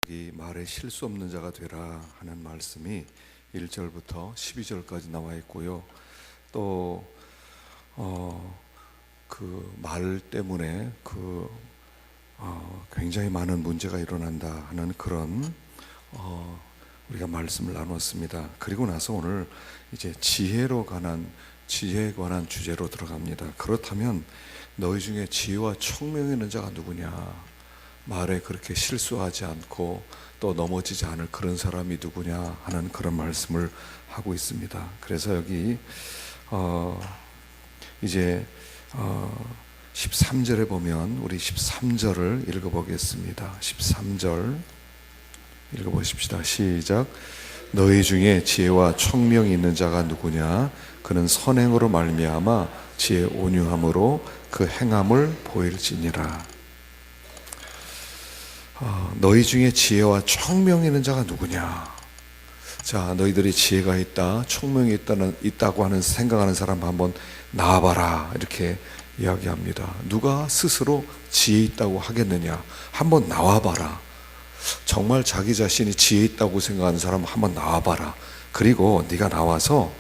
이 말에 실수 없는 자가 되라 하는 말씀이 1절부터 12절까지 나와 있고요. 또 그 말 때문에 굉장히 많은 문제가 일어난다 하는 그런 우리가 말씀을 나눴습니다. 그리고 나서 오늘 이제 지혜에 관한 주제로 들어갑니다. 그렇다면 너희 중에 지혜와 총명이 있는 자가 누구냐? 말에 그렇게 실수하지 않고 또 넘어지지 않을 그런 사람이 누구냐 하는 그런 말씀을 하고 있습니다. 그래서 여기 이제 13절에 보면 우리 13절을 읽어보겠습니다. 13절 읽어보십시다. 시작. 너희 중에 지혜와 총명이 있는 자가 누구냐? 그는 선행으로 말미암아 지혜 온유함으로 그 행함을 보일지니라. 너희 중에 지혜와 총명이 있는 자가 누구냐? 자, 너희들이 지혜가 있다, 총명이 있다고 하는 생각하는 사람 한번 나와봐라, 이렇게 이야기합니다. 누가 스스로 지혜 있다고 하겠느냐? 한번 나와봐라. 정말 자기 자신이 지혜 있다고 생각하는 사람 한번 나와봐라. 그리고 네가 나와서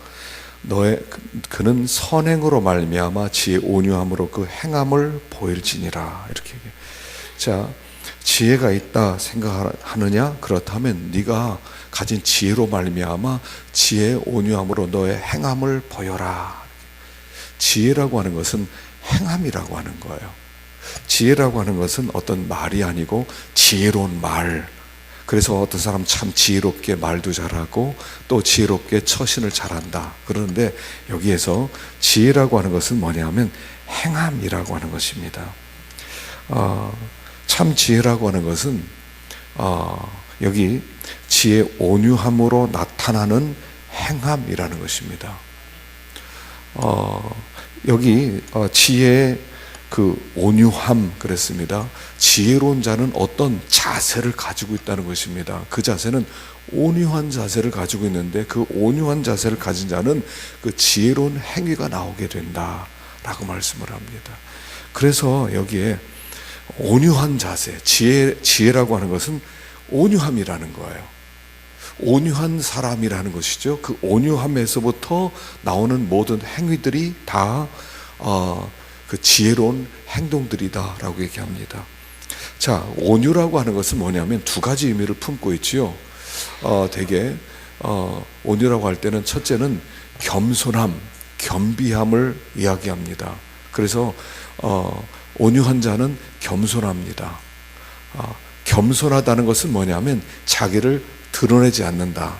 그는 선행으로 말미암아 지혜 온유함으로 그 행함을 보일지니라. 이렇게. 자, 지혜가 있다 생각하느냐? 그렇다면 네가 가진 지혜로 말미암아 지혜 온유함으로 너의 행함을 보여라. 지혜라고 하는 것은 행함이라고 하는 거예요. 지혜라고 하는 것은 어떤 말이 아니고 지혜로운 말. 그래서 어떤 사람 참 지혜롭게 말도 잘하고 또 지혜롭게 처신을 잘한다. 그런데 여기에서 지혜라고 하는 것은 뭐냐면 행함이라고 하는 것입니다. 참 지혜라고 하는 것은 여기 지혜 온유함으로 나타나는 행함이라는 것입니다. 여기 지혜의 그 온유함 그랬습니다. 지혜로운 자는 어떤 자세를 가지고 있다는 것입니다. 그 자세는 온유한 자세를 가지고 있는데 그 온유한 자세를 가진 자는 그 지혜로운 행위가 나오게 된다라고 말씀을 합니다. 그래서 여기에 온유한 자세, 지혜라고 하는 것은 온유함이라는 거예요. 온유한 사람이라는 것이죠. 그 온유함에서부터 나오는 모든 행위들이 다 그 지혜로운 행동들이다라고 얘기합니다. 자, 온유라고 하는 것은 뭐냐면 두 가지 의미를 품고 있지요. 되게 온유라고 할 때는 첫째는 겸손함, 겸비함을 이야기합니다. 그래서 온유한 자는 겸손합니다. 겸손하다는 것은 뭐냐면 자기를 드러내지 않는다.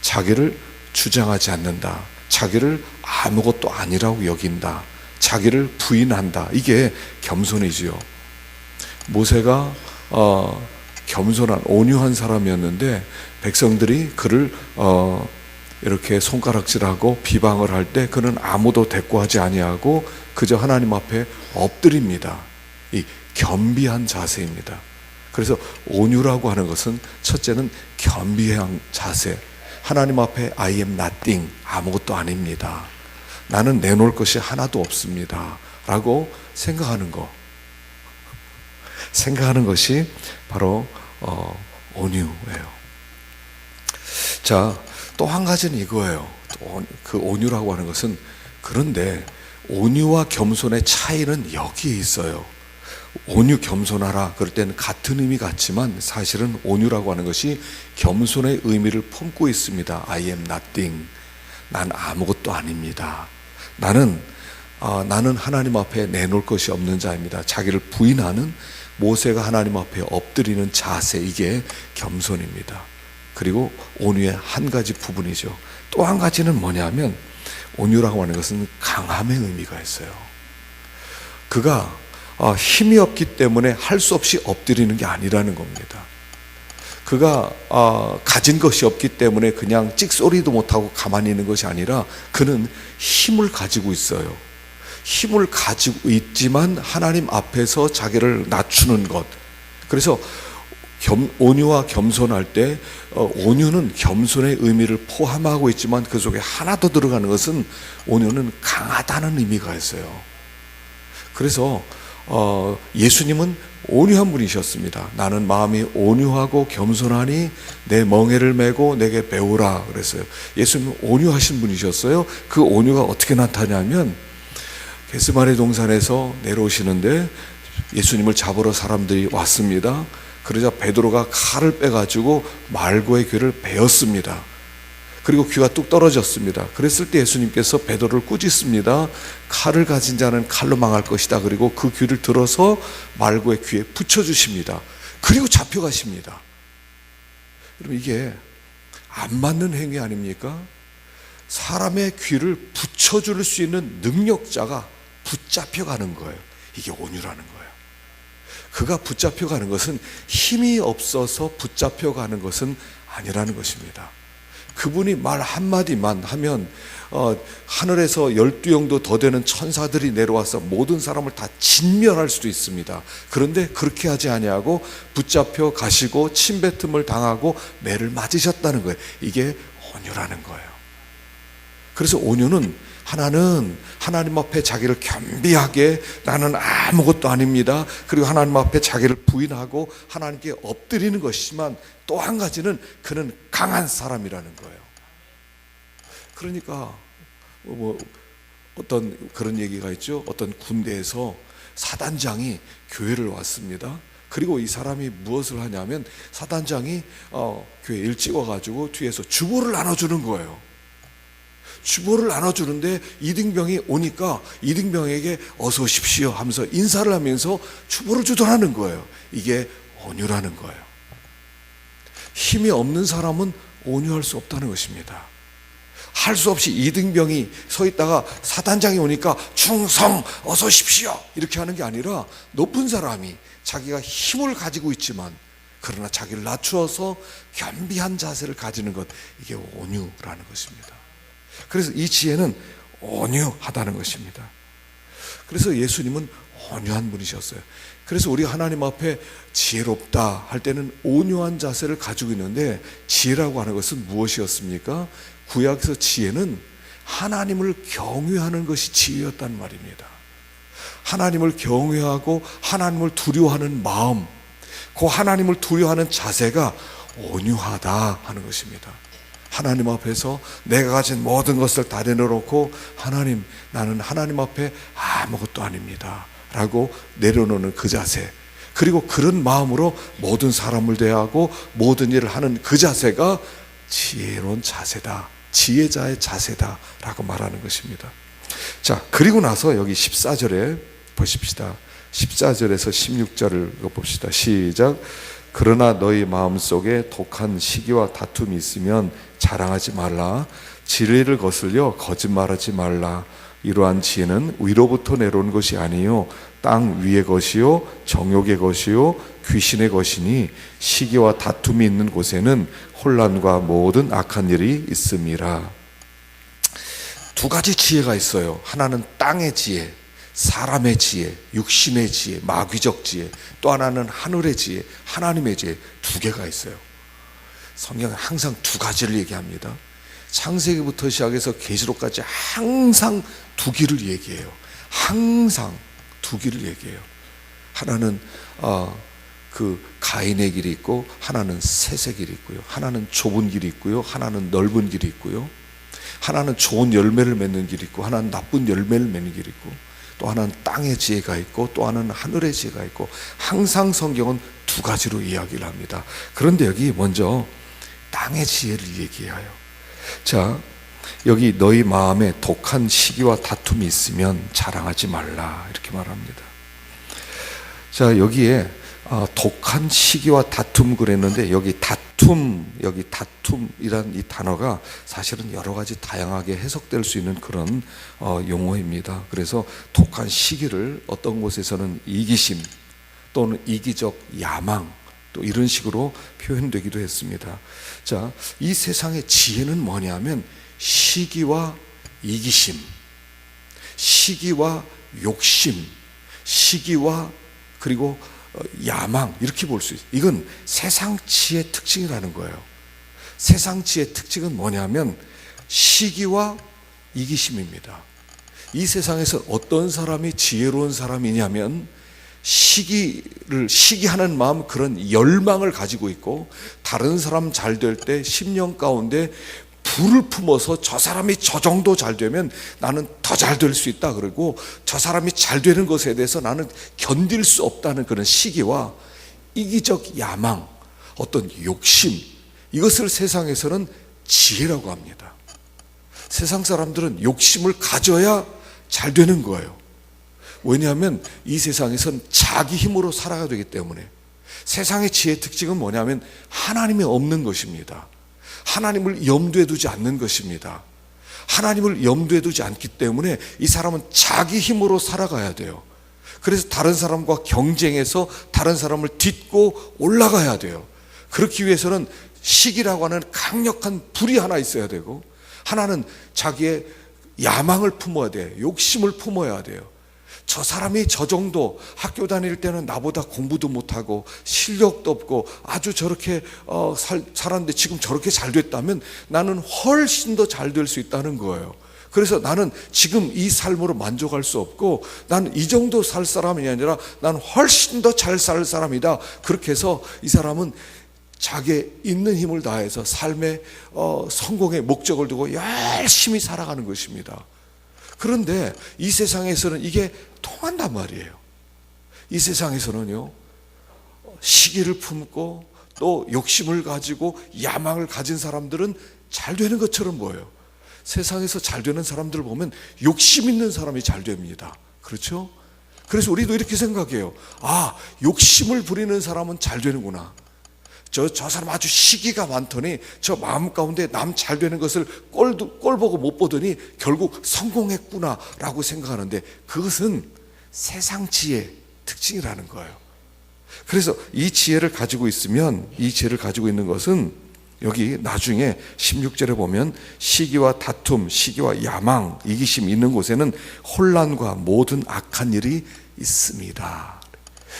자기를 주장하지 않는다. 자기를 아무것도 아니라고 여긴다. 자기를 부인한다. 이게 겸손이지요. 모세가 겸손한 온유한 사람이었는데 백성들이 그를 이렇게 손가락질하고 비방을 할 때 그는 아무도 대꾸하지 아니하고 그저 하나님 앞에 엎드립니다. 이 겸비한 자세입니다. 그래서 온유라고 하는 것은 첫째는 겸비한 자세. 하나님 앞에 I am nothing, 아무것도 아닙니다. 나는 내놓을 것이 하나도 없습니다 라고 생각하는 것이 바로 온유예요. 자, 또 한 가지는 이거예요. 그 온유라고 하는 것은, 그런데 온유와 겸손의 차이는 여기에 있어요. 온유 겸손하라 그럴 때는 같은 의미 같지만 사실은 온유라고 하는 것이 겸손의 의미를 품고 있습니다. I am nothing, 난 아무것도 아닙니다. 나는 하나님 앞에 내놓을 것이 없는 자입니다. 자기를 부인하는, 모세가 하나님 앞에 엎드리는 자세, 이게 겸손입니다. 그리고 온유의 한 가지 부분이죠. 또 한 가지는 뭐냐면 온유라고 하는 것은 강함의 의미가 있어요. 그가 힘이 없기 때문에 할 수 없이 엎드리는 게 아니라는 겁니다. 그가 가진 것이 없기 때문에 그냥 찍소리도 못하고 가만히 있는 것이 아니라 그는 힘을 가지고 있어요. 힘을 가지고 있지만 하나님 앞에서 자기를 낮추는 것. 그래서 온유와 겸손할 때 온유는 겸손의 의미를 포함하고 있지만 그 속에 하나 더 들어가는 것은 온유는 강하다는 의미가 있어요. 그래서 예수님은 온유한 분이셨습니다. 나는 마음이 온유하고 겸손하니 내 멍에를 메고 내게 배우라 그랬어요. 예수님은 온유하신 분이셨어요. 그 온유가 어떻게 나타나냐면 겟세마네 동산에서 내려오시는데 예수님을 잡으러 사람들이 왔습니다. 그러자 베드로가 칼을 빼가지고 말고의 귀를 베었습니다. 그리고 귀가 뚝 떨어졌습니다. 그랬을 때 예수님께서 베드로를 꾸짖습니다. 칼을 가진 자는 칼로 망할 것이다. 그리고 그 귀를 들어서 말고의 귀에 붙여주십니다. 그리고 잡혀가십니다. 여러분, 이게 안 맞는 행위 아닙니까? 사람의 귀를 붙여줄 수 있는 능력자가 붙잡혀가는 거예요. 이게 온유라는 거예요. 그가 붙잡혀가는 것은 힘이 없어서 붙잡혀가는 것은 아니라는 것입니다. 그분이 말 한마디만 하면 하늘에서 12영도 더 되는 천사들이 내려와서 모든 사람을 다 진멸할 수도 있습니다. 그런데 그렇게 하지 아니하고 붙잡혀 가시고 침뱉음을 당하고 매를 맞으셨다는 거예요. 이게 온유라는 거예요. 그래서 온유는 하나님 앞에 자기를 겸비하게, 나는 아무것도 아닙니다, 그리고 하나님 앞에 자기를 부인하고 하나님께 엎드리는 것이지만, 또 한 가지는 그는 강한 사람이라는 거예요. 그러니까 어떤 그런 얘기가 있죠. 어떤 군대에서 사단장이 교회를 왔습니다. 그리고 이 사람이 무엇을 하냐면, 사단장이 교회에 일찍 와가지고 뒤에서 주보를 나눠주는 거예요. 주보를 나눠주는데 이등병이 오니까 이등병에게 어서 오십시오 하면서 인사를 하면서 주보를 주더라는 거예요. 이게 온유라는 거예요. 힘이 없는 사람은 온유할 수 없다는 것입니다. 할 수 없이 이등병이 서 있다가 사단장이 오니까 충성 어서 오십시오 이렇게 하는 게 아니라, 높은 사람이 자기가 힘을 가지고 있지만 그러나 자기를 낮추어서 겸비한 자세를 가지는 것, 이게 온유라는 것입니다. 그래서 이 지혜는 온유하다는 것입니다. 그래서 예수님은 온유한 분이셨어요. 그래서 우리가 하나님 앞에 지혜롭다 할 때는 온유한 자세를 가지고 있는데, 지혜라고 하는 것은 무엇이었습니까? 구약에서 지혜는 하나님을 경외하는 것이 지혜였단 말입니다. 하나님을 경외하고 하나님을 두려워하는 마음, 그 하나님을 두려워하는 자세가 온유하다 하는 것입니다. 하나님 앞에서 내가 가진 모든 것을 다 내려놓고, 하나님, 나는 하나님 앞에 아무것도 아닙니다 라고 내려놓는 그 자세, 그리고 그런 마음으로 모든 사람을 대하고 모든 일을 하는 그 자세가 지혜로운 자세다, 지혜자의 자세다 라고 말하는 것입니다. 자, 그리고 나서 여기 14절에 보십시다. 14절에서 16절을 읽어봅시다. 시작. 그러나 너희 마음속에 독한 시기와 다툼이 있으면 자랑하지 말라. 진리를 거슬려 거짓말하지 말라. 이러한 지혜는 위로부터 내려온 것이 아니요 땅 위의 것이요 정욕의 것이요 귀신의 것이니, 시기와 다툼이 있는 곳에는 혼란과 모든 악한 일이 있음이라. 두 가지 지혜가 있어요. 하나는 땅의 지혜, 사람의 지혜, 육신의 지혜, 마귀적 지혜. 또 하나는 하늘의 지혜, 하나님의 지혜. 두 개가 있어요. 성경은 항상 두 가지를 얘기합니다. 창세기부터 시작해서 계시록까지 항상 두 길을 얘기해요. 항상 두 길을 얘기해요. 하나는 그 가인의 길이 있고, 하나는 셋의 길이 있고요. 하나는 좁은 길이 있고요. 하나는 넓은 길이 있고요. 하나는 좋은 열매를 맺는 길이 있고, 하나는 나쁜 열매를 맺는 길이 있고, 또 하나는 땅의 지혜가 있고, 또 하나는 하늘의 지혜가 있고, 항상 성경은 두 가지로 이야기를 합니다. 그런데 여기 먼저 땅의 지혜를 얘기해요. 자, 여기 너희 마음에 독한 시기와 다툼이 있으면 자랑하지 말라 이렇게 말합니다. 자, 여기에 독한 시기와 다툼 그랬는데, 여기 다툼이란 이 단어가 사실은 여러 가지 다양하게 해석될 수 있는 그런 용어입니다. 그래서 독한 시기를 어떤 곳에서는 이기심 또는 이기적 야망, 또 이런 식으로 표현되기도 했습니다. 자, 이 세상의 지혜는 뭐냐면 시기와 이기심, 시기와 욕심, 시기와 그리고 야망, 이렇게 볼 수 있어요. 이건 세상 지혜의 특징이라는 거예요. 세상 지혜의 특징은 뭐냐면 시기와 이기심입니다. 이 세상에서 어떤 사람이 지혜로운 사람이냐면, 시기하는 마음, 그런 열망을 가지고 있고, 다른 사람 잘 될 때 심령 가운데 불을 품어서 저 사람이 저 정도 잘 되면 나는 더 잘 될 수 있다, 그리고 저 사람이 잘 되는 것에 대해서 나는 견딜 수 없다는 그런 시기와 이기적 야망, 어떤 욕심, 이것을 세상에서는 지혜라고 합니다. 세상 사람들은 욕심을 가져야 잘 되는 거예요. 왜냐하면 이 세상에선 자기 힘으로 살아야 되기 때문에. 세상의 지혜의 특징은 뭐냐면 하나님이 없는 것입니다. 하나님을 염두에 두지 않는 것입니다. 하나님을 염두에 두지 않기 때문에 이 사람은 자기 힘으로 살아가야 돼요. 그래서 다른 사람과 경쟁해서 다른 사람을 딛고 올라가야 돼요. 그렇기 위해서는 시기라고 하는 강력한 불이 하나 있어야 되고, 하나는 자기의 야망을 품어야 돼요. 욕심을 품어야 돼요. 저 사람이 저 정도 학교 다닐 때는 나보다 공부도 못하고 실력도 없고 아주 저렇게 살았는데 지금 저렇게 잘 됐다면 나는 훨씬 더 잘 될 수 있다는 거예요. 그래서 나는 지금 이 삶으로 만족할 수 없고 나는 이 정도 살 사람이 아니라 나는 훨씬 더 잘 살 사람이다. 그렇게 해서 이 사람은 자기의 있는 힘을 다해서 삶의 성공의 목적을 두고 열심히 살아가는 것입니다. 그런데 이 세상에서는 이게 통한단 말이에요. 이 세상에서는요, 시기를 품고 또 욕심을 가지고 야망을 가진 사람들은 잘 되는 것처럼 보여요. 세상에서 잘 되는 사람들을 보면 욕심 있는 사람이 잘 됩니다. 그렇죠? 그래서 우리도 이렇게 생각해요. 아, 욕심을 부리는 사람은 잘 되는구나. 저 사람 아주 시기가 많더니 저 마음 가운데 남 잘 되는 것을 꼴 보고 못 보더니 결국 성공했구나 라고 생각하는데, 그것은 세상 지혜의 특징이라는 거예요. 그래서 이 지혜를 가지고 있으면, 이 지혜를 가지고 있는 것은 여기 나중에 16절에 보면 시기와 다툼, 시기와 야망, 이기심이 있는 곳에는 혼란과 모든 악한 일이 있습니다.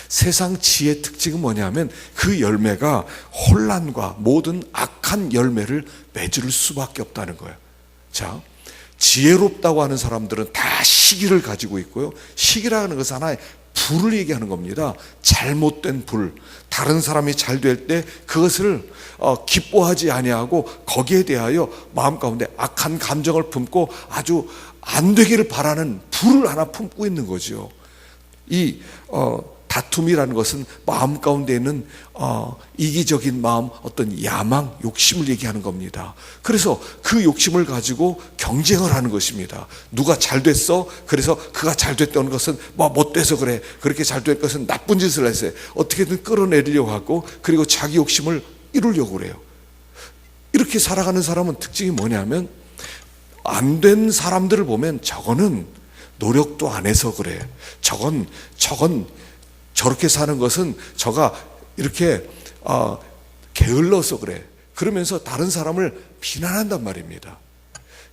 세상 지혜의 특징은 뭐냐면 그 열매가 혼란과 모든 악한 열매를 맺을 수밖에 없다는 거예요. 자, 지혜롭다고 하는 사람들은 다 시기를 가지고 있고요. 시기라는 것은 하나의 불을 얘기하는 겁니다. 잘못된 불. 다른 사람이 잘 될 때 그것을 기뻐하지 아니하고 거기에 대하여 마음 가운데 악한 감정을 품고 아주 안 되기를 바라는 불을 하나 품고 있는 거죠. 이 다툼이라는 것은 마음 가운데 있는 이기적인 마음, 어떤 야망, 욕심을 얘기하는 겁니다. 그래서 그 욕심을 가지고 경쟁을 하는 것입니다. 누가 잘 됐어? 그래서 그가 잘 됐다는 것은 못 돼서 그래. 그렇게 잘 될 것은 나쁜 짓을 했어요. 어떻게든 끌어내리려고 하고, 그리고 자기 욕심을 이루려고 그래요. 이렇게 살아가는 사람은 특징이 뭐냐면, 안 된 사람들을 보면 저거는 노력도 안 해서 그래. 저건 저렇게 사는 것은 저가 이렇게 게을러서 그래. 그러면서 다른 사람을 비난한단 말입니다.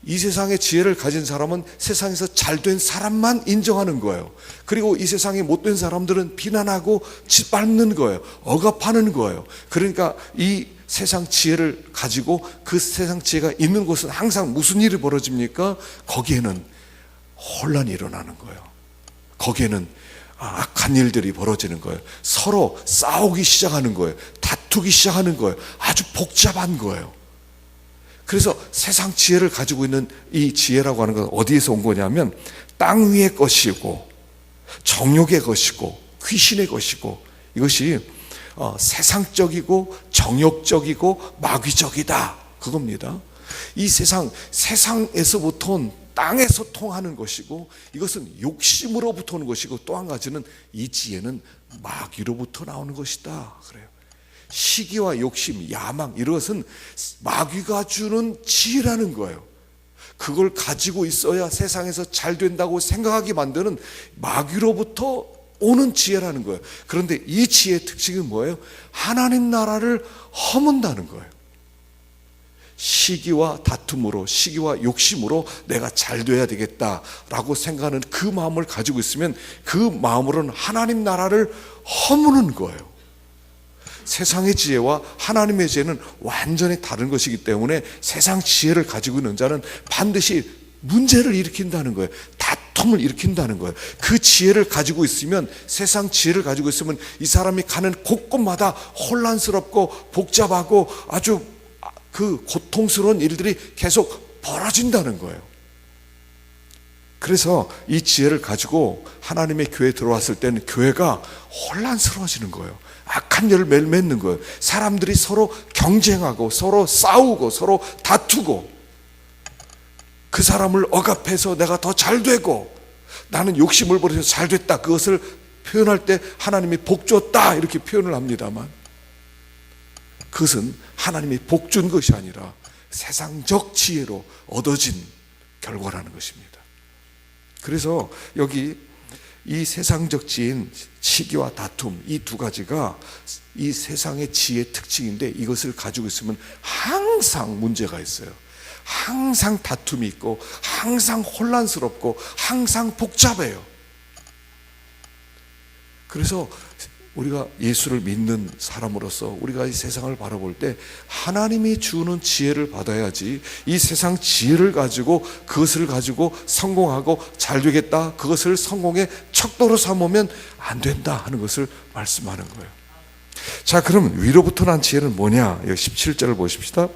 이 세상의 지혜를 가진 사람은 세상에서 잘된 사람만 인정하는 거예요. 그리고 이 세상에 못된 사람들은 비난하고 짓밟는 거예요. 억압하는 거예요. 그러니까 이 세상 지혜를 가지고 그 세상 지혜가 있는 곳은 항상 무슨 일이 벌어집니까? 거기에는 혼란이 일어나는 거예요. 거기에는 악한 일들이 벌어지는 거예요. 서로 싸우기 시작하는 거예요. 다투기 시작하는 거예요. 아주 복잡한 거예요. 그래서 세상 지혜를 가지고 있는 이 지혜라고 하는 건 어디에서 온 거냐면 땅 위의 것이고 정욕의 것이고 귀신의 것이고, 이것이 세상적이고 정욕적이고 마귀적이다, 그겁니다. 이 세상에서부터 온 땅에서 통하는 것이고, 이것은 욕심으로부터 오는 것이고, 또 한 가지는 이 지혜는 마귀로부터 나오는 것이다, 그래요. 시기와 욕심, 야망, 이것은 마귀가 주는 지혜라는 거예요. 그걸 가지고 있어야 세상에서 잘 된다고 생각하게 만드는 마귀로부터 오는 지혜라는 거예요. 그런데 이 지혜의 특징은 뭐예요? 하나님 나라를 허문다는 거예요. 시기와 다툼으로, 시기와 욕심으로 내가 잘 돼야 되겠다라고 생각하는 그 마음을 가지고 있으면 그 마음으로는 하나님 나라를 허무는 거예요. 세상의 지혜와 하나님의 지혜는 완전히 다른 것이기 때문에 세상 지혜를 가지고 있는 자는 반드시 문제를 일으킨다는 거예요. 다툼을 일으킨다는 거예요. 그 지혜를 가지고 있으면, 세상 지혜를 가지고 있으면 이 사람이 가는 곳곳마다 혼란스럽고 복잡하고 아주 그 고통스러운 일들이 계속 벌어진다는 거예요. 그래서 이 지혜를 가지고 하나님의 교회에 들어왔을 때는 교회가 혼란스러워지는 거예요. 악한 일을 매일 맺는 거예요. 사람들이 서로 경쟁하고 서로 싸우고 서로 다투고, 그 사람을 억압해서 내가 더 잘 되고, 나는 욕심을 버려서 잘 됐다, 그것을 표현할 때 하나님이 복 줬다 이렇게 표현을 합니다만, 그것은 하나님이 복 준 것이 아니라 세상적 지혜로 얻어진 결과라는 것입니다. 그래서 여기 이 세상적 지혜인 시기와 다툼, 이 두 가지가 이 세상의 지혜의 특징인데, 이것을 가지고 있으면 항상 문제가 있어요. 항상 다툼이 있고 항상 혼란스럽고 항상 복잡해요. 그래서 우리가 예수를 믿는 사람으로서 우리가 이 세상을 바라볼 때 하나님이 주는 지혜를 받아야지, 이 세상 지혜를 가지고 그것을 가지고 성공하고 잘 되겠다, 그것을 성공의 척도로 삼으면 안 된다 하는 것을 말씀하는 거예요. 자, 그럼 위로부터 난 지혜는 뭐냐? 여기 17절을 보십시다.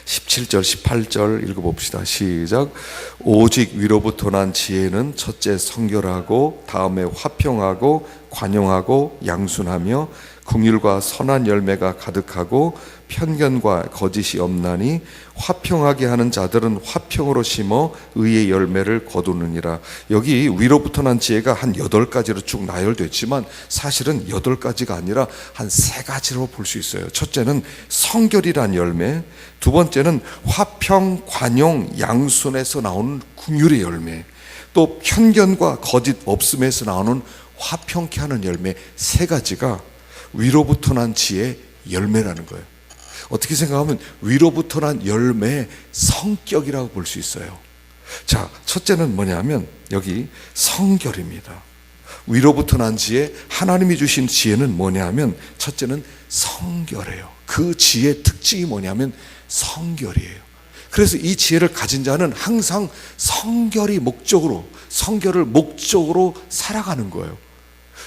17절 18절 읽어봅시다. 시작. 오직 위로부터 난 지혜는 첫째 성결하고, 다음에 화평하고 관용하고 양순하며 긍휼과 선한 열매가 가득하고 편견과 거짓이 없나니, 화평하게 하는 자들은 화평으로 심어 의의 열매를 거두느니라. 여기 위로부터 난 지혜가 한 8가지로 쭉 나열됐지만 사실은 8가지가 아니라 한 3가지로 볼 수 있어요. 첫째는 성결이란 열매, 두 번째는 화평, 관용, 양순에서 나오는 긍휼의 열매, 또 편견과 거짓 없음에서 나오는 화평케 하는 열매, 3가지가 위로부터 난 지혜의 열매라는 거예요. 어떻게 생각하면 위로부터 난 열매의 성격이라고 볼 수 있어요. 자, 첫째는 뭐냐면 여기 성결입니다. 위로부터 난 지혜, 하나님이 주신 지혜는 뭐냐면 첫째는 성결이에요. 그 지혜의 특징이 뭐냐면 성결이에요. 그래서 이 지혜를 가진 자는 항상 성결을 목적으로 살아가는 거예요.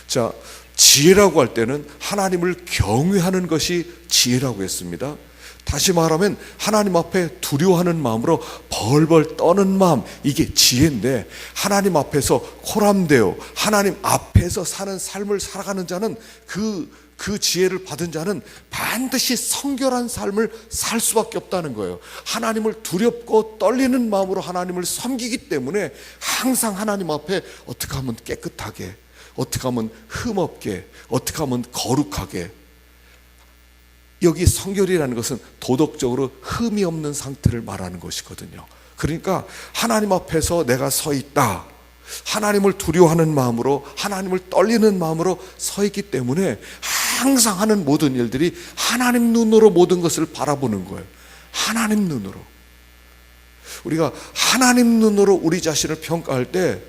자, 지혜라고 할 때는 하나님을 경외하는 것이 지혜라고 했습니다. 다시 말하면 하나님 앞에 두려워하는 마음으로 벌벌 떠는 마음, 이게 지혜인데, 하나님 앞에서 호람되어 하나님 앞에서 사는 삶을 살아가는 자는 그 지혜를 받은 자는 반드시 성결한 삶을 살 수밖에 없다는 거예요. 하나님을 두렵고 떨리는 마음으로 하나님을 섬기기 때문에 항상 하나님 앞에 어떻게 하면 깨끗하게, 어떻게 하면 흠없게, 어떻게 하면 거룩하게. 여기 성결이라는 것은 도덕적으로 흠이 없는 상태를 말하는 것이거든요. 그러니까 하나님 앞에서 내가 서 있다, 하나님을 두려워하는 마음으로, 하나님을 떨리는 마음으로 서 있기 때문에 항상 하는 모든 일들이 하나님 눈으로 모든 것을 바라보는 거예요. 하나님 눈으로. 우리가 하나님 눈으로 우리 자신을 평가할 때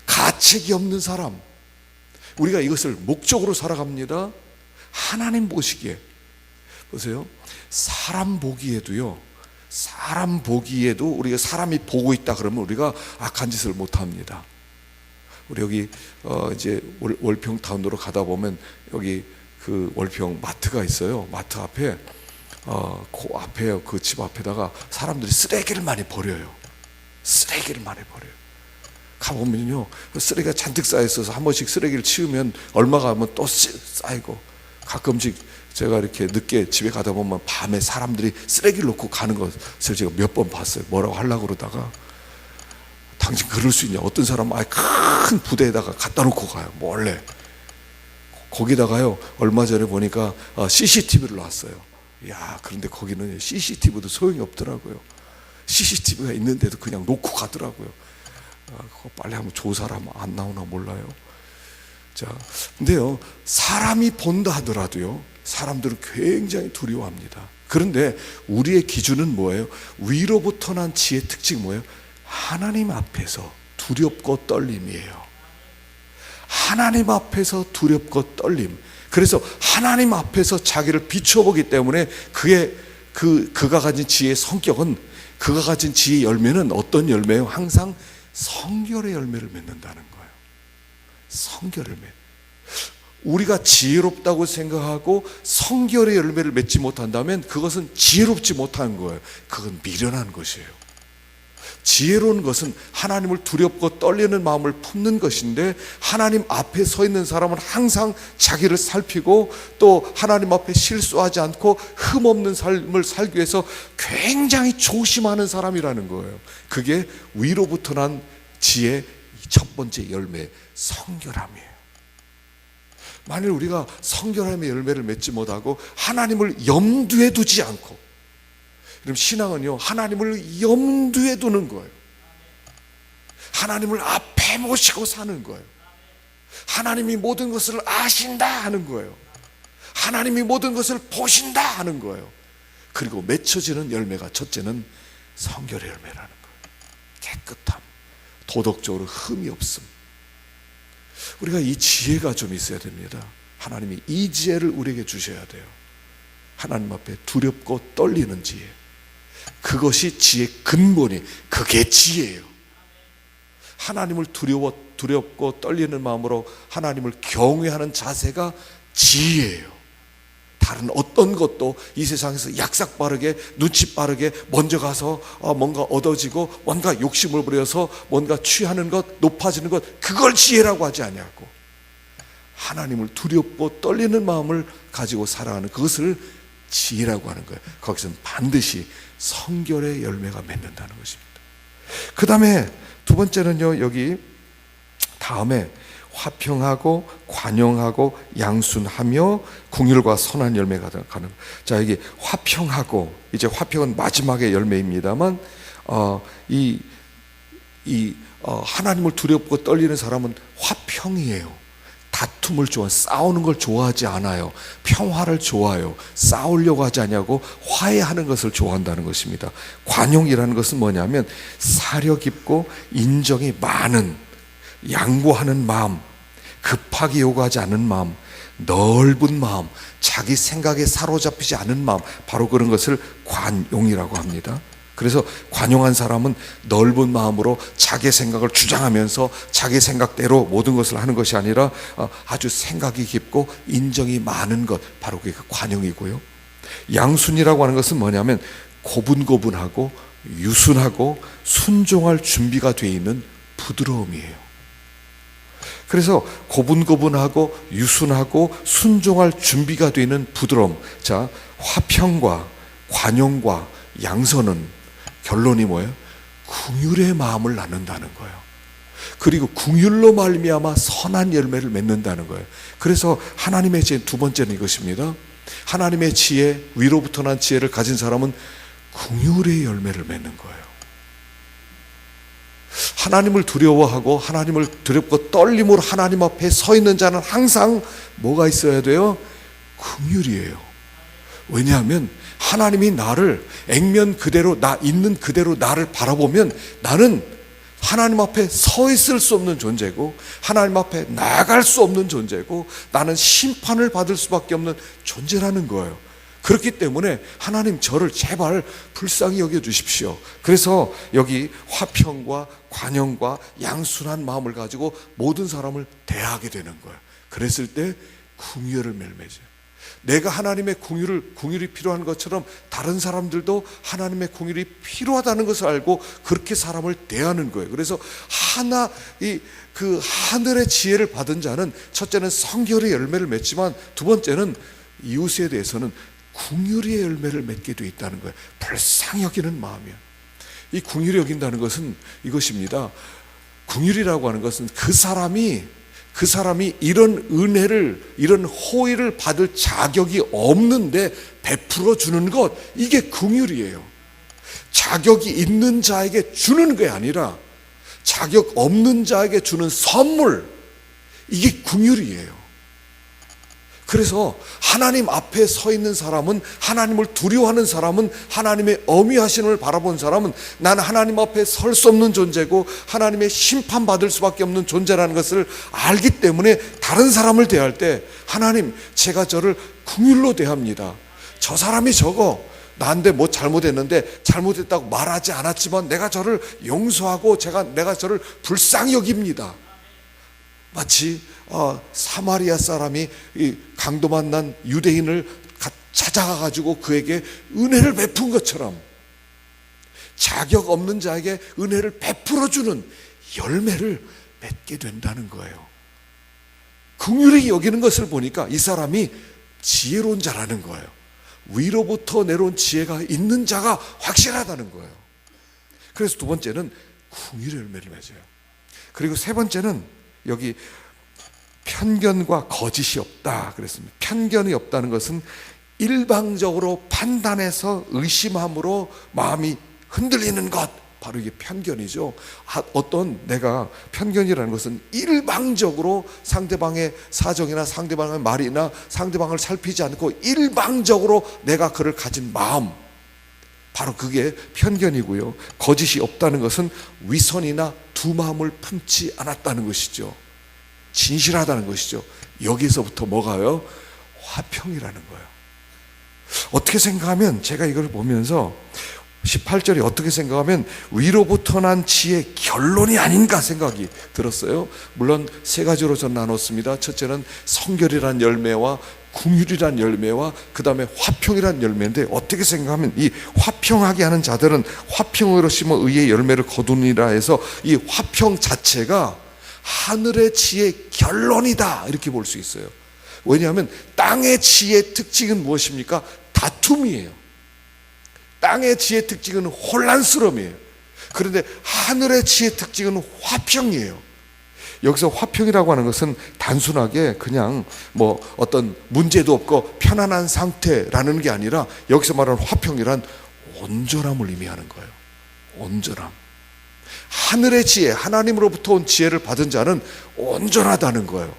가책이 없는 사람, 우리가 이것을 목적으로 살아갑니다. 하나님 보시기에. 보세요. 사람 보기에도 우리가 사람이 보고 있다 그러면 우리가 악한 짓을 못 합니다. 우리 여기 이제 월평 타운으로 가다 보면 여기 그 월평 마트가 있어요. 마트 앞에 그 앞에 그 집 앞에다가 사람들이 쓰레기를 많이 버려요. 가보면요, 쓰레기가 잔뜩 쌓여 있어서 한 번씩 쓰레기를 치우면 얼마 가면 또 쌓이고, 가끔씩 제가 이렇게 늦게 집에 가다 보면 밤에 사람들이 쓰레기를 놓고 가는 것을 제가 몇 번 봤어요. 뭐라고 하려고 그러다가, 당신 그럴 수 있냐, 어떤 사람은 아예 큰 부대에다가 갖다 놓고 가요, 몰래. 거기다가요, 얼마 전에 보니까 CCTV를 놨어요. 야, 그런데 거기는 CCTV도 소용이 없더라고요. CCTV가 있는데도 그냥 놓고 가더라고요. 그거 빨리 한번 조사를 하면 안 나오나 몰라요. 자, 근데요, 사람이 본다 하더라도요, 사람들은 굉장히 두려워합니다. 그런데 우리의 기준은 뭐예요? 위로부터 난 지혜의 특징이 뭐예요? 하나님 앞에서 두렵고 떨림이에요. 하나님 앞에서 두렵고 떨림. 그래서 하나님 앞에서 자기를 비춰보기 때문에 그가 가진 지혜의 성격은, 그가 가진 지혜의 열매는 어떤 열매예요? 항상 성결의 열매를 맺는다는 거예요. 성결의 열매. 우리가 지혜롭다고 생각하고 성결의 열매를 맺지 못한다면 그것은 지혜롭지 못한 거예요. 그건 미련한 것이에요. 지혜로운 것은 하나님을 두렵고 떨리는 마음을 품는 것인데, 하나님 앞에 서 있는 사람은 항상 자기를 살피고 또 하나님 앞에 실수하지 않고 흠없는 삶을 살기 위해서 굉장히 조심하는 사람이라는 거예요. 그게 위로부터 난 지혜의 첫 번째 열매, 성결함이에요. 만일 우리가 성결함의 열매를 맺지 못하고 하나님을 염두에 두지 않고, 그럼 신앙은요, 하나님을 염두에 두는 거예요. 하나님을 앞에 모시고 사는 거예요. 하나님이 모든 것을 아신다 하는 거예요. 하나님이 모든 것을 보신다 하는 거예요. 그리고 맺혀지는 열매가 첫째는 성결의 열매라는 거예요. 깨끗함, 도덕적으로 흠이 없음. 우리가 이 지혜가 좀 있어야 됩니다. 하나님이 이 지혜를 우리에게 주셔야 돼요. 하나님 앞에 두렵고 떨리는 지혜. 그것이 지혜의 근본이, 그게 지혜예요. 하나님을 두렵고 떨리는 마음으로 하나님을 경외하는 자세가 지혜예요. 다른 어떤 것도 이 세상에서 약삭 빠르게, 눈치 빠르게 먼저 가서 뭔가 얻어지고 뭔가 욕심을 부려서 뭔가 취하는 것, 높아지는 것, 그걸 지혜라고 하지 아니하고, 하나님을 두렵고 떨리는 마음을 가지고 살아가는 그것을 지혜라고 하는 거예요. 거기서는 반드시 성결의 열매가 맺는다는 것입니다. 그 다음에 두 번째는요, 여기 다음에 화평하고 관용하고 양순하며 궁휼과 선한 열매가 가는. 자, 여기 화평하고, 이제 화평은 마지막의 열매입니다만, 하나님을 두렵고 떨리는 사람은 화평이에요. 다툼을 싸우는 걸 좋아하지 않아요. 평화를 좋아해요. 싸우려고 하지 않냐고 화해하는 것을 좋아한다는 것입니다. 관용이라는 것은 뭐냐면 사려 깊고 인정이 많은, 양보하는 마음, 급하게 요구하지 않는 마음, 넓은 마음, 자기 생각에 사로잡히지 않은 마음, 바로 그런 것을 관용이라고 합니다. 그래서 관용한 사람은 넓은 마음으로 자기 생각을 주장하면서 자기 생각대로 모든 것을 하는 것이 아니라 아주 생각이 깊고 인정이 많은 것, 바로 그게 관용이고요. 양순이라고 하는 것은 뭐냐면 고분고분하고 유순하고 순종할 준비가 되어 있는 부드러움이에요. 그래서 고분고분하고 유순하고 순종할 준비가 되어 있는 부드러움. 자, 화평과 관용과 양선은 결론이 뭐예요? 긍휼의 마음을 낳는다는 거예요. 그리고 긍휼로 말미암아 선한 열매를 맺는다는 거예요. 그래서 하나님의 지혜 두 번째는 이것입니다. 하나님의 지혜, 위로부터 난 지혜를 가진 사람은 긍휼의 열매를 맺는 거예요. 하나님을 두려워하고 하나님을 두렵고 떨림으로 하나님 앞에 서 있는 자는 항상 뭐가 있어야 돼요? 긍휼이에요. 왜냐하면 하나님이 나를 액면 그대로, 나 있는 그대로 나를 바라보면 나는 하나님 앞에 서 있을 수 없는 존재고, 하나님 앞에 나아갈 수 없는 존재고, 나는 심판을 받을 수밖에 없는 존재라는 거예요. 그렇기 때문에 하나님, 저를 제발 불쌍히 여겨 주십시오. 그래서 여기 화평과 관용과 양순한 마음을 가지고 모든 사람을 대하게 되는 거예요. 그랬을 때 긍휼을 맺어요. 내가 하나님의 긍휼이 필요한 것처럼 다른 사람들도 하나님의 긍휼이 필요하다는 것을 알고 그렇게 사람을 대하는 거예요. 그래서 그 하늘의 지혜를 받은 자는 첫째는 성결의 열매를 맺지만 두 번째는 이웃에 대해서는 긍휼의 열매를 맺게 되어 있다는 거예요. 불쌍히 여기는 마음이야. 이 긍휼히 여긴다는 것은 이것입니다. 긍휼이라고 하는 것은 그 사람이 이런 은혜를, 이런 호의를 받을 자격이 없는데 베풀어 주는 것, 이게 긍휼이에요. 자격이 있는 자에게 주는 게 아니라 자격 없는 자에게 주는 선물, 이게 긍휼이에요. 그래서 하나님 앞에 서 있는 사람은, 하나님을 두려워하는 사람은, 하나님의 어미하심을 바라본 사람은 나는 하나님 앞에 설 수 없는 존재고 하나님의 심판받을 수밖에 없는 존재라는 것을 알기 때문에 다른 사람을 대할 때 하나님, 제가 저를 긍휼로 대합니다. 저 사람이 나한테 뭐 잘못했는데 잘못했다고 말하지 않았지만 내가 저를 용서하고 내가 저를 불쌍히 여깁니다. 마치 사마리아 사람이 이 강도 만난 유대인을 찾아가가지고 그에게 은혜를 베푼 것처럼 자격 없는 자에게 은혜를 베풀어주는 열매를 맺게 된다는 거예요. 긍휼히 여기는 것을 보니까 이 사람이 지혜로운 자라는 거예요. 위로부터 내려온 지혜가 있는 자가 확실하다는 거예요. 그래서 두 번째는 긍휼의 열매를 맺어요. 그리고 세 번째는 여기 편견과 거짓이 없다 그랬습니다. 편견이 없다는 것은 일방적으로 판단해서 의심함으로 마음이 흔들리는 것, 바로 이게 편견이죠. 내가 편견이라는 것은 일방적으로 상대방의 사정이나 상대방의 말이나 상대방을 살피지 않고 일방적으로 내가 그를 가진 마음, 바로 그게 편견이고요. 거짓이 없다는 것은 위선이나 두 마음을 품지 않았다는 것이죠. 진실하다는 것이죠. 여기서부터 뭐가요? 화평이라는 거예요. 어떻게 생각하면, 제가 이걸 보면서 18절이 어떻게 생각하면 위로부터 난 지혜의 결론이 아닌가 생각이 들었어요. 물론 세 가지로 전 나눴습니다. 첫째는 성결이란 열매와 긍휼이란 열매와 그 다음에 화평이란 열매인데, 어떻게 생각하면 이 화평하게 하는 자들은 화평으로 심어 의의 열매를 거두니라 해서 이 화평 자체가 하늘의 지혜의 결론이다, 이렇게 볼 수 있어요. 왜냐하면 땅의 지혜의 특징은 무엇입니까? 다툼이에요. 땅의 지혜의 특징은 혼란스러움이에요. 그런데 하늘의 지혜의 특징은 화평이에요. 여기서 화평이라고 하는 것은 단순하게 그냥 뭐 어떤 문제도 없고 편안한 상태라는 게 아니라, 여기서 말하는 화평이란 온전함을 의미하는 거예요. 온전함. 하늘의 지혜, 하나님으로부터 온 지혜를 받은 자는 온전하다는 거예요.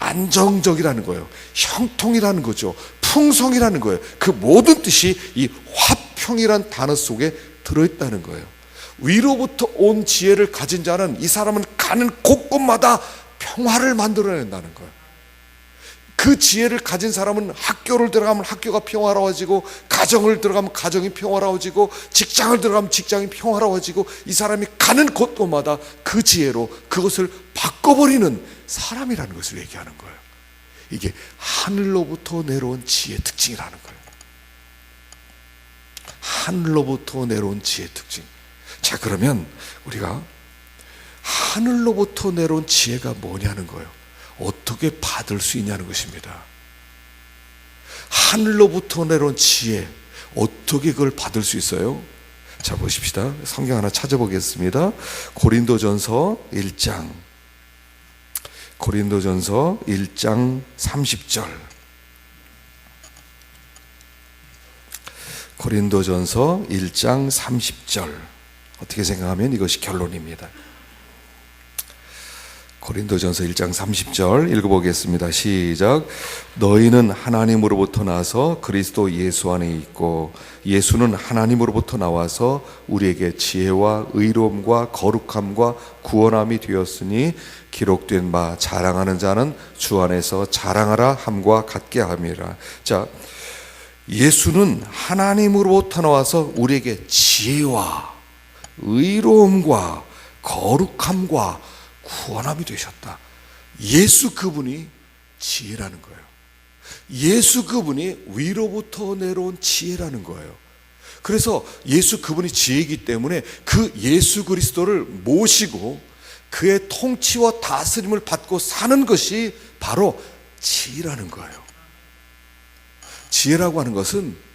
안정적이라는 거예요. 형통이라는 거죠. 풍성이라는 거예요. 그 모든 뜻이 이 화평이란 단어 속에 들어있다는 거예요. 위로부터 온 지혜를 가진 자는, 이 사람은 가는 곳곳마다 평화를 만들어낸다는 거예요. 그 지혜를 가진 사람은 학교를 들어가면 학교가 평화로워지고, 가정을 들어가면 가정이 평화로워지고, 직장을 들어가면 직장이 평화로워지고, 이 사람이 가는 곳곳마다 그 지혜로 그것을 바꿔버리는 사람이라는 것을 얘기하는 거예요. 이게 하늘로부터 내려온 지혜의 특징이라는 거예요. 하늘로부터 내려온 지혜의 특징. 자, 그러면 우리가 하늘로부터 내려온 지혜가 뭐냐는 거예요. 어떻게 받을 수 있냐는 것입니다. 하늘로부터 내려온 지혜, 어떻게 그걸 받을 수 있어요? 자, 보십시다. 성경 하나 찾아보겠습니다. 고린도전서 1장 30절. 고린도전서 1장 30절. 어떻게 생각하면 이것이 결론입니다. 고린도전서 1장 30절 읽어보겠습니다. 시작. 너희는 하나님으로부터 나서 그리스도 예수 안에 있고, 예수는 하나님으로부터 나와서 우리에게 지혜와 의로움과 거룩함과 구원함이 되었으니, 기록된 바 자랑하는 자는 주 안에서 자랑하라 함과 같게 함이라. 자, 예수는 하나님으로부터 나와서 우리에게 지혜와 의로움과 거룩함과 구원함이 되셨다. 예수 그분이 지혜라는 거예요. 예수 그분이 위로부터 내려온 지혜라는 거예요. 그래서 예수 그분이 지혜이기 때문에 그 예수 그리스도를 모시고 그의 통치와 다스림을 받고 사는 것이 바로 지혜라는 거예요. 지혜라고 하는 것은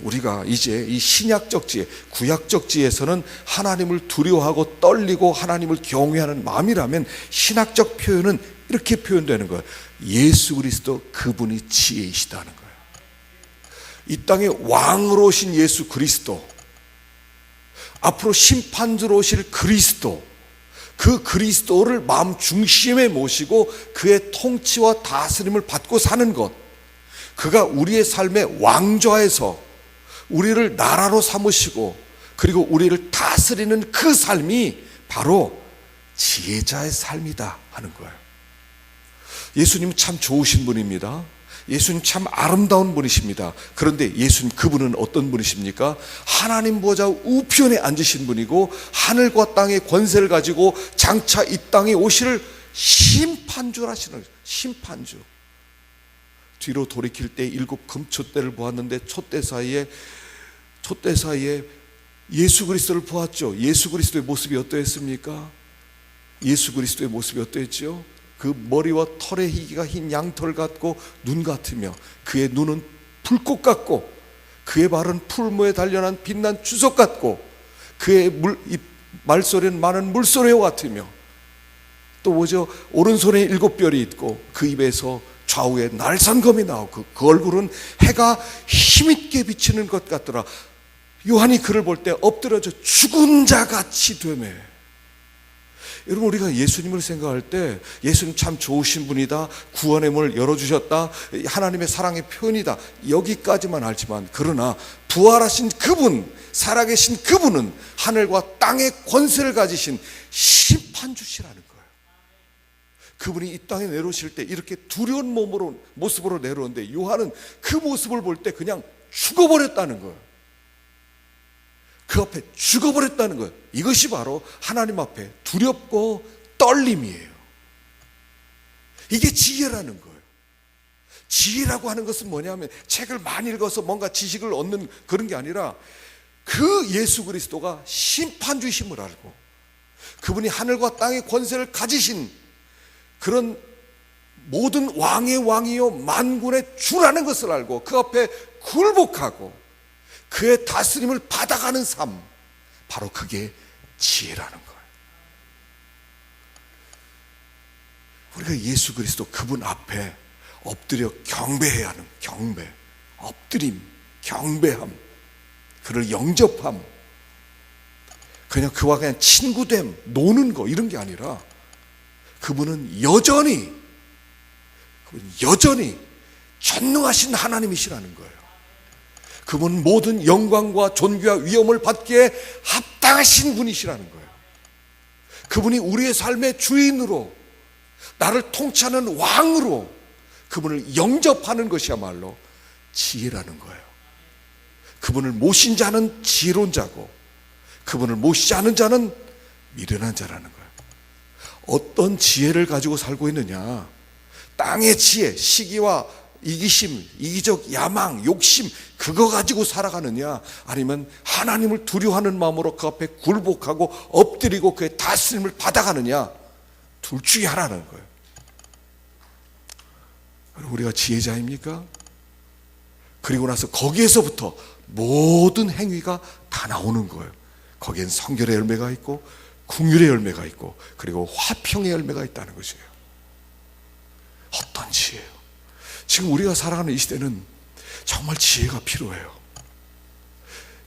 우리가 이제 이 신약적 지혜, 구약적 지혜에서는 하나님을 두려워하고 떨리고 하나님을 경외하는 마음이라면, 신학적 표현은 이렇게 표현되는 거예요. 예수 그리스도 그분이 지혜이시다는 거예요. 이 땅에 왕으로 오신 예수 그리스도, 앞으로 심판주로 오실 그리스도, 그 그리스도를 마음 중심에 모시고 그의 통치와 다스림을 받고 사는 것, 그가 우리의 삶의 왕좌에서 우리를 나라로 삼으시고 그리고 우리를 다스리는 그 삶이 바로 지혜자의 삶이다 하는 거예요. 예수님은 참 좋으신 분입니다. 예수님 참 아름다운 분이십니다. 그런데 예수님 그분은 어떤 분이십니까? 하나님 보좌 우편에 앉으신 분이고 하늘과 땅의 권세를 가지고 장차 이 땅에 오실 심판주라시는 거예요. 심판주. 뒤로 돌이킬 때 7 금촛대를 보았는데 촛대 사이에 예수 그리스도를 보았죠. 예수 그리스도의 모습이 어떠했습니까? 예수 그리스도의 모습이 어떠했죠? 그 머리와 털의 희기가 흰 양털 같고 눈 같으며 그의 눈은 불꽃 같고 그의 발은 풀무에 단련한 빛난 주석 같고 그의 말소리는 많은 물소리와 같으며 또 뭐죠? 오른손에 7별이 있고 그 입에서 좌우에 날선검이 나오고 그 얼굴은 해가 힘있게 비치는 것 같더라. 요한이 그를 볼 때 엎드려져 죽은 자 같이 되매. 여러분, 우리가 예수님을 생각할 때 예수님 참 좋으신 분이다, 구원의 문을 열어주셨다, 하나님의 사랑의 표현이다, 여기까지만 알지만, 그러나 부활하신 그분, 살아계신 그분은 하늘과 땅의 권세를 가지신 심판주시라는 거예요. 그분이 이 땅에 내려오실 때 이렇게 두려운 모습으로 내려오는데 요한은 그 모습을 볼 때 그냥 죽어버렸다는 거예요. 그 앞에 죽어버렸다는 거예요. 이것이 바로 하나님 앞에 두렵고 떨림이에요. 이게 지혜라는 거예요. 지혜라고 하는 것은 뭐냐면 책을 많이 읽어서 뭔가 지식을 얻는 그런 게 아니라 그 예수 그리스도가 심판주이심을 알고 그분이 하늘과 땅의 권세를 가지신 그런 모든 왕의 왕이요 만군의 주라는 것을 알고 그 앞에 굴복하고 그의 다스림을 받아가는 삶, 바로 그게 지혜라는 거예요. 우리가 예수 그리스도 그분 앞에 엎드려 경배해야 하는 경배, 엎드림, 경배함, 그를 영접함, 그냥 그와 그냥 친구됨, 노는 거 이런 게 아니라 그분은 여전히 전능하신 하나님이시라는 거예요. 그분은 모든 영광과 존귀와 위엄을 받기에 합당하신 분이시라는 거예요. 그분이 우리의 삶의 주인으로, 나를 통치하는 왕으로 그분을 영접하는 것이야말로 지혜라는 거예요. 그분을 모신 자는 지혜로운 자고 그분을 모시지 않은 자는 미련한 자라는 거예요. 어떤 지혜를 가지고 살고 있느냐? 땅의 지혜, 시기와 이기심, 이기적 야망, 욕심, 그거 가지고 살아가느냐? 아니면 하나님을 두려워하는 마음으로 그 앞에 굴복하고 엎드리고 그의 다스림을 받아가느냐? 둘 중에 하나라는 거예요. 우리가 지혜자입니까? 그리고 나서 거기에서부터 모든 행위가 다 나오는 거예요. 거기엔 성결의 열매가 있고 긍휼의 열매가 있고 그리고 화평의 열매가 있다는 것이에요. 어떤 지혜예요? 지금 우리가 살아가는 이 시대는 정말 지혜가 필요해요.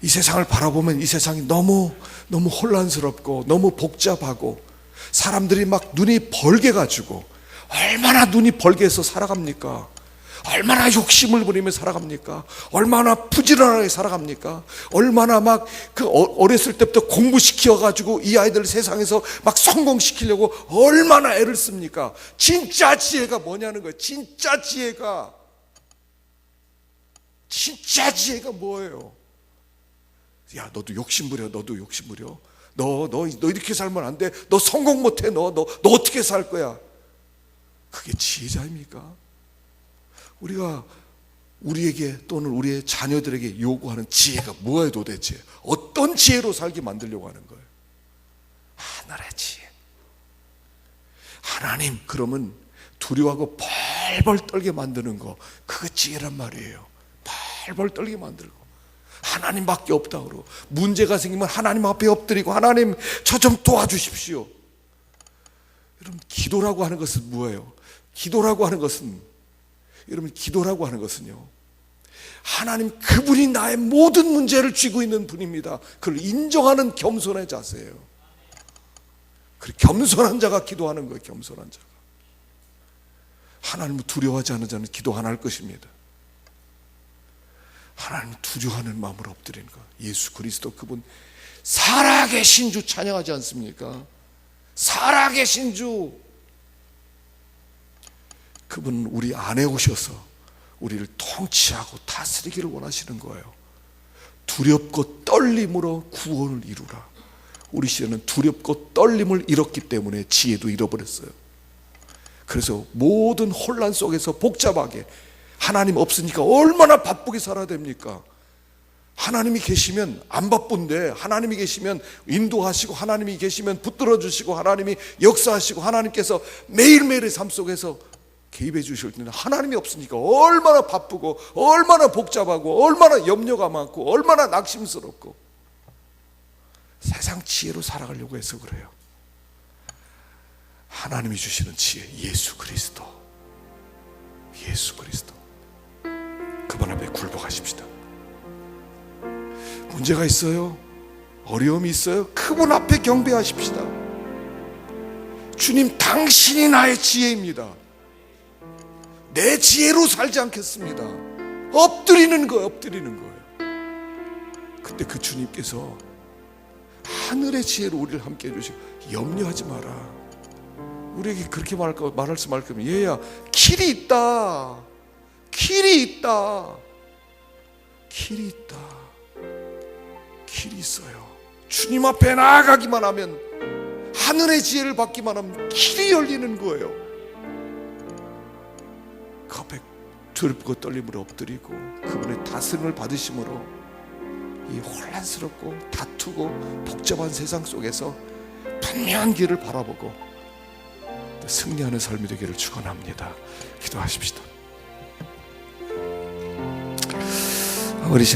이 세상을 바라보면 이 세상이 너무 혼란스럽고 너무 복잡하고 사람들이 막 눈이 벌게 가지고 얼마나 눈이 벌게 해서 살아갑니까? 얼마나 욕심을 부리며 살아갑니까? 얼마나 부지런하게 살아갑니까? 얼마나 막 그 어렸을 때부터 공부시켜가지고 이 아이들 세상에서 막 성공시키려고 얼마나 애를 씁니까? 진짜 지혜가 뭐냐는 거예요. 진짜 지혜가 뭐예요? 야, 너도 욕심 부려. 너 이렇게 살면 안 돼. 너 성공 못해. 너 어떻게 살 거야? 그게 지혜자입니까? 우리가 우리에게 또는 우리의 자녀들에게 요구하는 지혜가 뭐예요 도대체? 어떤 지혜로 살게 만들려고 하는 거예요? 하늘의 지혜. 하나님, 그러면 두려워하고 벌벌 떨게 만드는 거, 그거 지혜란 말이에요. 벌벌 떨게 만들고 하나님밖에 없다 그러고 문제가 생기면 하나님 앞에 엎드리고 하나님 저 좀 도와주십시오. 여러분, 기도라고 하는 것은 뭐예요? 기도라고 하는 것은요, 하나님 그분이 나의 모든 문제를 쥐고 있는 분입니다. 그걸 인정하는 겸손의 자세예요. 그리고 겸손한 자가 기도하는 거예요. 겸손한 자가. 하나님을 두려워하지 않는 자는 기도 안 할 것입니다. 하나님을 두려워하는 마음으로 엎드리는 거. 예수 그리스도 그분 살아계신 주 찬양하지 않습니까? 살아계신 주. 그분은 우리 안에 오셔서 우리를 통치하고 다스리기를 원하시는 거예요. 두렵고 떨림으로 구원을 이루라. 우리 시대는 두렵고 떨림을 잃었기 때문에 지혜도 잃어버렸어요. 그래서 모든 혼란 속에서 복잡하게, 하나님 없으니까 얼마나 바쁘게 살아야 됩니까? 하나님이 계시면 안 바쁜데, 하나님이 계시면 인도하시고, 하나님이 계시면 붙들어 주시고, 하나님이 역사하시고, 하나님께서 매일매일의 삶 속에서 개입해 주실 텐데, 하나님이 없으니까 얼마나 바쁘고, 얼마나 복잡하고, 얼마나 염려가 많고, 얼마나 낙심스럽고, 세상 지혜로 살아가려고 해서 그래요. 하나님이 주시는 지혜, 예수 그리스도, 예수 그리스도. 그분 앞에 굴복하십시다. 문제가 있어요? 어려움이 있어요? 그분 앞에 경배하십시다. 주님, 당신이 나의 지혜입니다. 내 지혜로 살지 않겠습니다. 엎드리는 거예요, 엎드리는 거예요. 그때 그 주님께서 하늘의 지혜로 우리를 함께 해주시고, 염려하지 마라. 우리에게 그렇게 말할 수 말할 거면, 얘야, 길이 있다. 길이 있다. 길이 있다. 길이 있어요. 주님 앞에 나아가기만 하면, 하늘의 지혜를 받기만 하면 길이 열리는 거예요. 그 앞에 두렵고 떨림으로 엎드리고 그분의 다스림을 받으심으로 이 혼란스럽고 다투고 복잡한 세상 속에서 분명한 길을 바라보고 승리하는 삶이 되기를 축원합니다. 기도하십시다. 우리 시간